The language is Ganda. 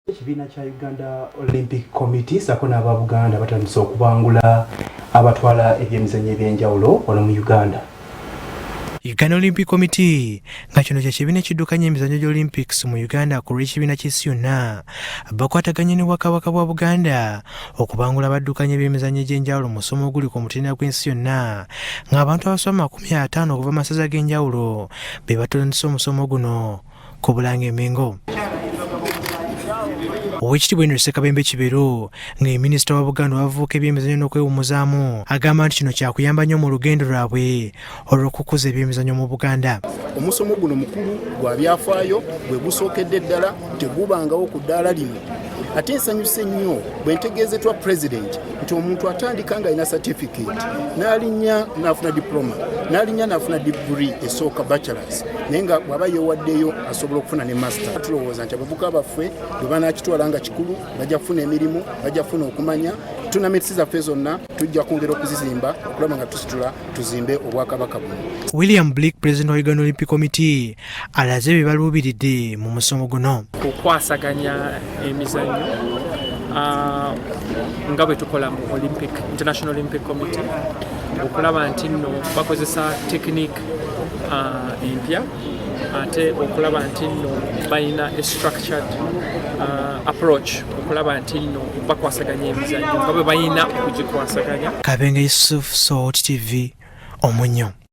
Ekibiina kya Uganda Olympic Committee sako n'Ababuganda batandise okubangula abatwala ebyemizannyo ebyenjawulo wano mu Uganda. Uganda Olympic Committee nga kino kyekibiina ekiddukanya emizannyo gy'Olympics mu Uganda ku lw'ekibiina ky'ensi yonna bakwataganye ne Bwakabaka bwa Buganda okubangula abaddukanya ebyemizannyo egy'enjawulo mu musomo oguli ku mutindo gw'ensi yonna ng'abantu abasoba 50 okuva mu masaza g'enjawulo be batondesa omusomo guno ku Bulange e Mengo. Oweekitiibwa Henry Ssekabembe Kibero nga minisita wa Buganda w'abavubuka ebyemizannyo n'okwewummuzaamu agamba nti kino kyakuyamba nnyo mu lugendo lwabwe olw'okukuza ebyemizannyo mu Buganda. Omusomo guno mukulu gwa byafaayo bwe gusookedde ddala tegubangawo ku ddaala lino. Ate nsanyuse nnyo bwe ntegeezeddwa President nti omuntu atandika nga alina certificate n'alinnya n'afuna diploma n'alinnya n'afuna degree esooka bachelors naye nga bw'aba yeewaddeyo asobola okufuna ne master. Tulowooza nti abavubuka baffe bwe banaakitwala nga kikulu bajja kufuna emirimu, bajja kufuna okumanya. Tournaments zaffe zonna tujja kwongera okuzizimba okulaba nga tusitula tuzimbe obwakabaka buno. William Blake, President wa Uganda Olympic Committee, alaze bye baluubiridde mu musomo guno. Okwasaganya emizannyo nga bwe tukola mu International Olympic Committee okulaba nti nno bakozesa technique empya ate okulaba nti nno balina a structured approach okulaba nti nno bakwasaganya emizannyo nga bwe balina okugikwasaganya. Kabenga Yusuf, Salt TV, Omunyo.